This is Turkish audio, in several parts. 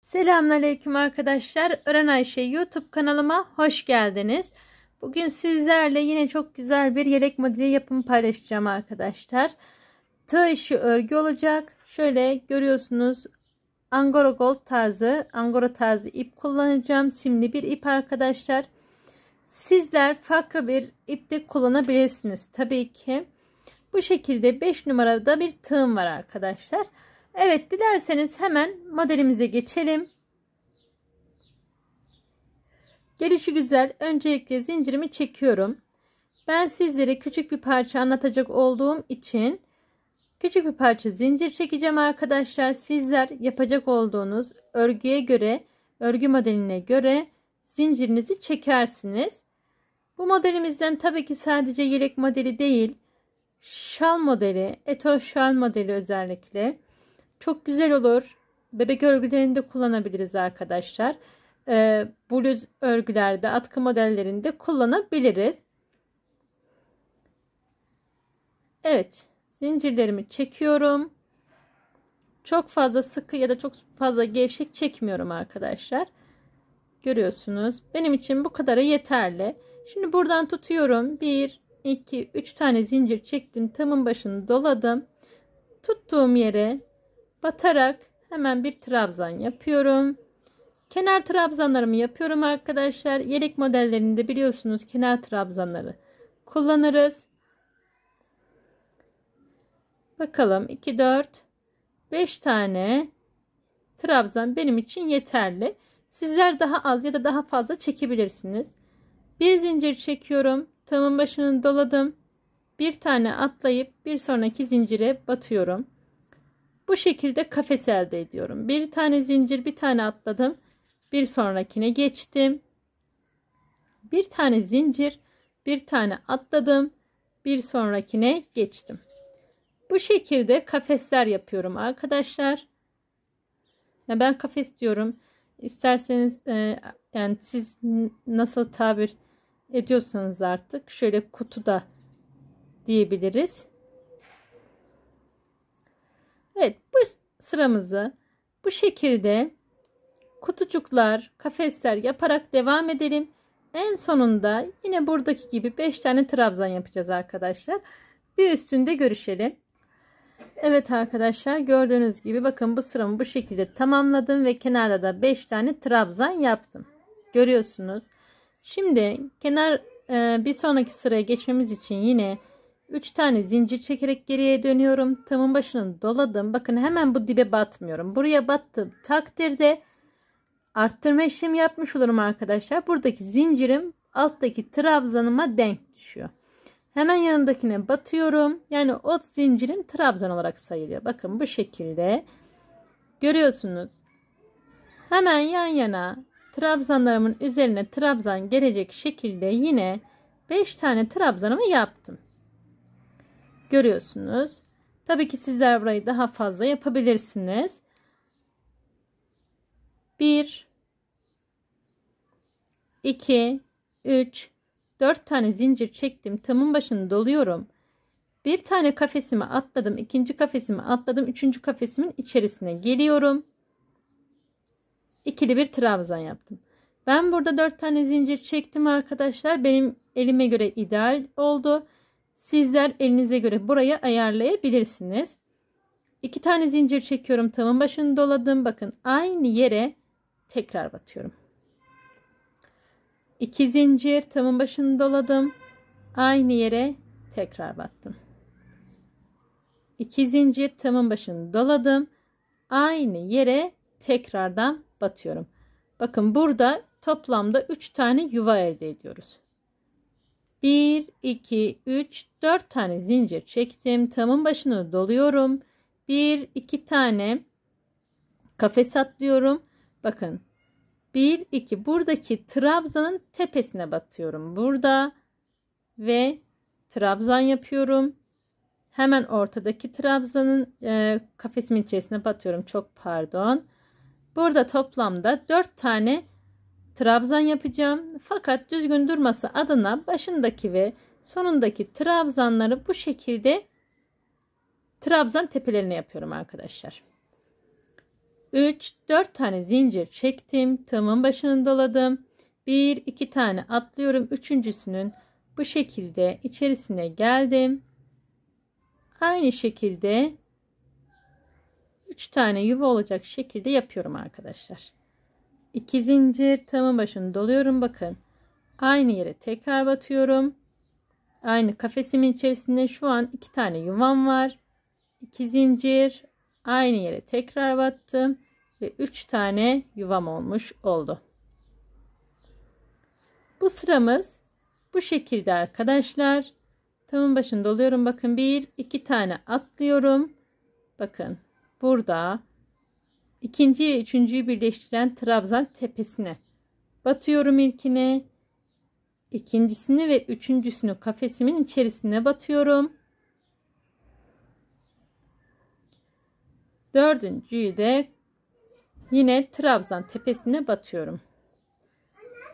Selamünaleyküm arkadaşlar. Ören Ayşe YouTube kanalıma hoş geldiniz. Bugün sizlerle yine çok güzel bir yelek modeli yapımı paylaşacağım arkadaşlar. Tığ işi örgü olacak. Şöyle görüyorsunuz, Angora Gold tarzı, Angora tarzı ip kullanacağım. Simli bir ip arkadaşlar. Sizler farklı bir ip de kullanabilirsiniz tabii ki. Bu şekilde 5 numarada bir tığım var arkadaşlar. Evet, dilerseniz hemen modelimize geçelim. Gelişi güzel. Öncelikle zincirimi çekiyorum. Ben sizlere küçük bir parça anlatacak olduğum için küçük bir parça zincir çekeceğim arkadaşlar. Sizler yapacak olduğunuz örgüye göre, örgü modeline göre zincirinizi çekersiniz. Bu modelimizden tabii ki sadece yelek modeli değil, şal modeli, eto şal modeli özellikle çok güzel olur. Bebek örgülerinde kullanabiliriz arkadaşlar. Bluz örgülerde, atkı modellerinde kullanabiliriz. Evet, zincirlerimi çekiyorum. Çok fazla sıkı ya da çok fazla gevşek çekmiyorum arkadaşlar. Görüyorsunuz. Benim için bu kadarı yeterli. Şimdi buradan tutuyorum. 1, 2, 3 tane zincir çektim. Tığımın başını doladım. Tuttuğum yere batarak hemen bir trabzan yapıyorum. Kenar trabzanlarımı yapıyorum arkadaşlar. Yelek modellerinde biliyorsunuz kenar trabzanları kullanırız. Bakalım 2, 4, 5 tane trabzan benim için yeterli. Sizler daha az ya da daha fazla çekebilirsiniz. Bir zincir çekiyorum. Tığımın başını doladım. Bir tane atlayıp bir sonraki zincire batıyorum. Bu şekilde kafes elde ediyorum. Bir tane zincir, bir tane atladım. Bir sonrakine geçtim. Bir tane zincir, bir tane atladım. Bir sonrakine geçtim. Bu şekilde kafesler yapıyorum arkadaşlar. Ya ben kafes diyorum. İsterseniz yani siz nasıl tabir ediyorsanız artık şöyle kutu da diyebiliriz. Evet, bu sıramızı bu şekilde kutucuklar, kafesler yaparak devam edelim. En sonunda yine buradaki gibi 5 tane trabzan yapacağız arkadaşlar. Bir üstünde görüşelim. Evet arkadaşlar, gördüğünüz gibi bakın bu sıramı bu şekilde tamamladım ve kenarda da 5 tane trabzan yaptım. Görüyorsunuz. Şimdi bir sonraki sıraya geçmemiz için yine 3 tane zincir çekerek geriye dönüyorum. Tığımın başını doladım. Bakın hemen bu dibe batmıyorum. Buraya battığım takdirde arttırma işlemi yapmış olurum arkadaşlar. Buradaki zincirim alttaki trabzanıma denk düşüyor. Hemen yanındakine batıyorum. Yani o zincirim trabzan olarak sayılıyor. Bakın bu şekilde görüyorsunuz. Hemen yan yana trabzanlarımın üzerine trabzan gelecek şekilde yine 5 tane trabzanımı yaptım. Görüyorsunuz. Tabii ki sizler burayı daha fazla yapabilirsiniz. 1, 2, 3, 4 tane zincir çektim. Tığımın başını doluyorum. Bir tane kafesimi atladım. İkinci kafesimi atladım. Üçüncü kafesimin içerisine geliyorum. İkili bir trabzan yaptım. Ben burada 4 tane zincir çektim arkadaşlar. Benim elime göre ideal oldu. Sizler elinize göre burayı ayarlayabilirsiniz. 2 tane zincir çekiyorum. Tığımın başını doladım. Bakın aynı yere tekrar batıyorum. 2 zincir, tığımın başını doladım. Aynı yere tekrar battım. 2 zincir, tığımın başını doladım. Aynı yere tekrardan batıyorum. Bakın burada toplamda 3 tane yuva elde ediyoruz. 1, 2, 3, 4 tane zincir çektim. Tığımın başını doluyorum. 1, 2 tane kafes atlıyorum. Bakın 1, 2 buradaki trabzanın tepesine batıyorum. Burada ve trabzan yapıyorum. Hemen ortadaki trabzanın kafesimin içerisine batıyorum. Çok pardon. Burada toplamda 4 tane trabzan yapacağım. Fakat düzgün durması adına başındaki ve sonundaki trabzanları bu şekilde trabzan tepelerine yapıyorum arkadaşlar. 3-4 tane zincir çektim. Tığımın başını doladım. 1-2 tane atlıyorum. Üçüncüsünün bu şekilde içerisine geldim. Aynı şekilde 3 tane yuva olacak şekilde yapıyorum arkadaşlar. 2 zincir, tığımın başını doluyorum. Bakın. Aynı yere tekrar batıyorum. Aynı kafesimin içerisinde şu an 2 tane yuvam var. 2 zincir, aynı yere tekrar battım ve 3 tane yuvam olmuş oldu. Bu sıramız bu şekilde arkadaşlar. Tığımın başını doluyorum. Bakın 1-2 tane atlıyorum. Bakın burada ikinciyi üçüncüyü birleştiren trabzan tepesine batıyorum ilkine. İkincisini ve üçüncüsünü kafesimin içerisine batıyorum. Dördüncüyü de yine trabzan tepesine batıyorum.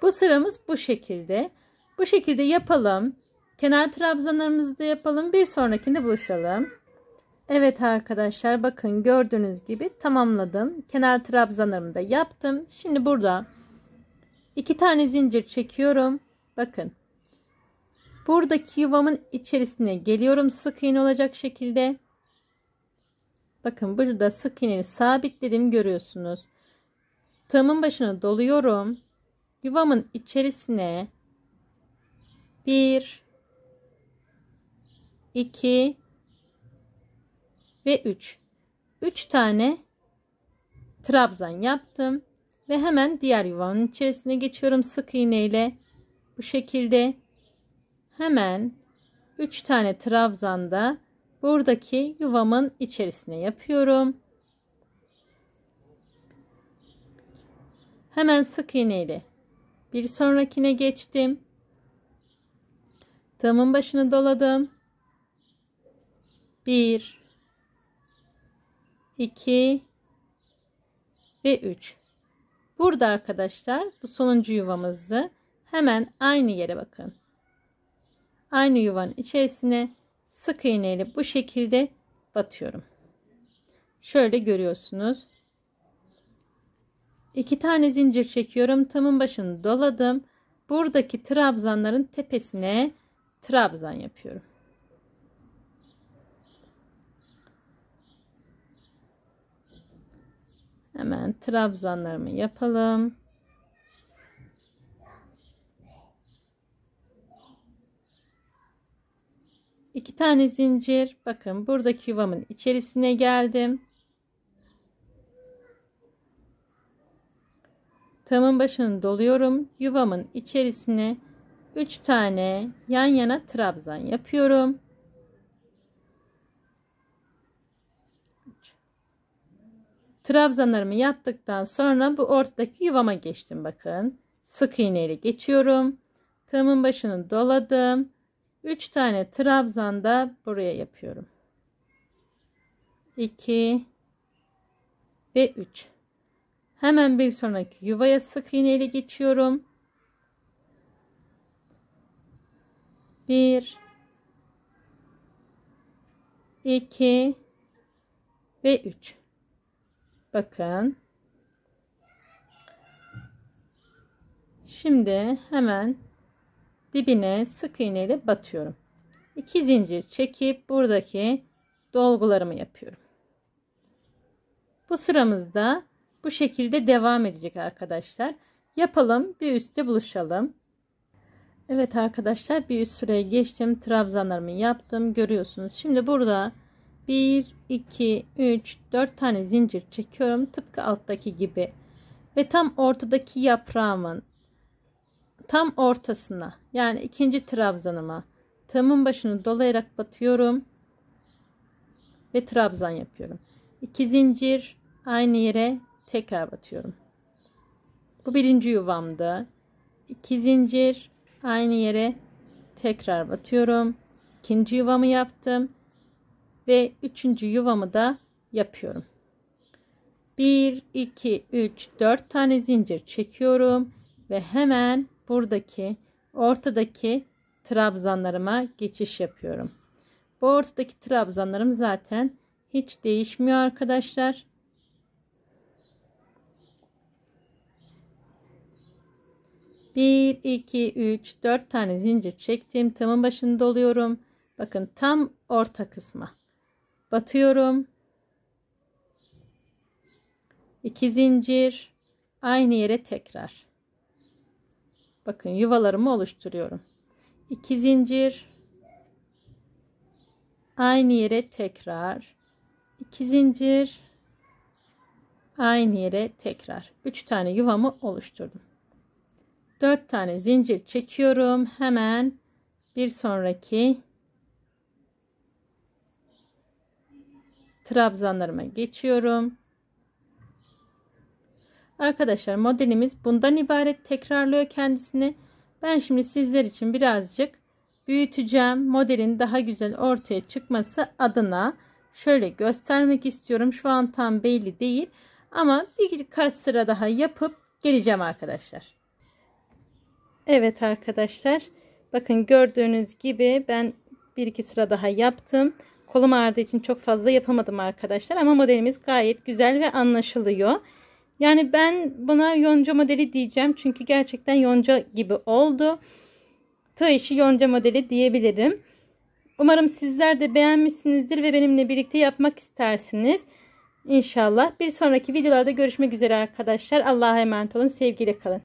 Bu sıramız bu şekilde. Bu şekilde yapalım. Kenar trabzanlarımızı da yapalım. Bir sonrakinde buluşalım. Evet arkadaşlar, bakın gördüğünüz gibi tamamladım. Kenar trabzanlarımı da yaptım. Şimdi burada 2 tane zincir çekiyorum. Bakın. Buradaki yuvamın içerisine geliyorum sık iğne olacak şekilde. Bakın burada sık iğneyi sabitledim, görüyorsunuz. Tığımın başına doluyorum. Yuvamın içerisine 1 2 ve 3 tane trabzan yaptım ve hemen diğer yuvamın içerisine geçiyorum sık iğne ile. Bu şekilde hemen 3 tane trabzan da buradaki yuvamın içerisine yapıyorum. Hemen sık iğne ile bir sonrakine geçtim. Tığımın başını doladım. 1 2 ve 3. Burada arkadaşlar bu sonuncu yuvamızdı. Hemen aynı yere bakın. Aynı yuvanın içerisine sık iğne ile bu şekilde batıyorum. Şöyle görüyorsunuz. 2 tane zincir çekiyorum. Tığımın başını doladım. Buradaki trabzanların tepesine trabzan yapıyorum. Hemen trabzanlarımı yapalım. İki tane zincir. Bakın buradaki yuvamın içerisine geldim. Tığımın başını doluyorum. Yuvamın içerisine 3 tane yan yana trabzan yapıyorum. Trabzanlarımı yaptıktan sonra bu ortadaki yuvama geçtim. Bakın sık iğne ile geçiyorum. Tığımın başını doladım. 3 tane trabzan da buraya yapıyorum. 2 ve 3. Hemen bir sonraki yuvaya sık iğne ile geçiyorum. 1 2 ve 3. Bakın. Şimdi hemen dibine sık iğne ile batıyorum. 2 zincir çekip buradaki dolgularımı yapıyorum. Bu sıramızda bu şekilde devam edecek arkadaşlar. Yapalım, bir üstte buluşalım. Evet arkadaşlar, bir üst sıraya geçtim. Trabzanlarımı yaptım. Görüyorsunuz. Şimdi burada 1 2 3 4 tane zincir çekiyorum. Tıpkı alttaki gibi. Ve tam ortadaki yaprağımın tam ortasına, yani ikinci trabzanıma tığımın başını dolayarak batıyorum ve trabzan yapıyorum. 2 zincir, aynı yere tekrar batıyorum. Bu birinci yuvamdı. 2 zincir, aynı yere tekrar batıyorum. İkinci yuvamı yaptım ve üçüncü yuvamı da yapıyorum. 1 2 3 4 tane zincir çekiyorum ve hemen buradaki ortadaki trabzanlarıma geçiş yapıyorum. Bu ortadaki trabzanlarım zaten hiç değişmiyor arkadaşlar. 1, 2, 3, 4 tane zincir çektim. Tığımın başını doluyorum. Bakın tam orta kısma batıyorum. 2 zincir, aynı yere tekrar. Bakın yuvalarımı oluşturuyorum. 2 zincir, aynı yere tekrar. 2 zincir, aynı yere tekrar. 3 tane yuvamı oluşturdum. 4 tane zincir çekiyorum. Hemen bir sonraki trabzanlarıma geçiyorum. Arkadaşlar modelimiz bundan ibaret, tekrarlıyor kendisini. Ben şimdi sizler için birazcık büyüteceğim. Modelin daha güzel ortaya çıkması adına şöyle göstermek istiyorum. Şu an tam belli değil ama birkaç sıra daha yapıp geleceğim arkadaşlar. Evet arkadaşlar, bakın gördüğünüz gibi ben bir iki sıra daha yaptım. Kolum ağrıdığı için çok fazla yapamadım arkadaşlar ama modelimiz gayet güzel ve anlaşılıyor. Yani ben buna yonca modeli diyeceğim çünkü gerçekten yonca gibi oldu. Tığ işi yonca modeli diyebilirim. Umarım sizler de beğenmişsinizdir ve benimle birlikte yapmak istersiniz. İnşallah bir sonraki videolarda görüşmek üzere arkadaşlar. Allah'a emanet olun, sevgiyle kalın.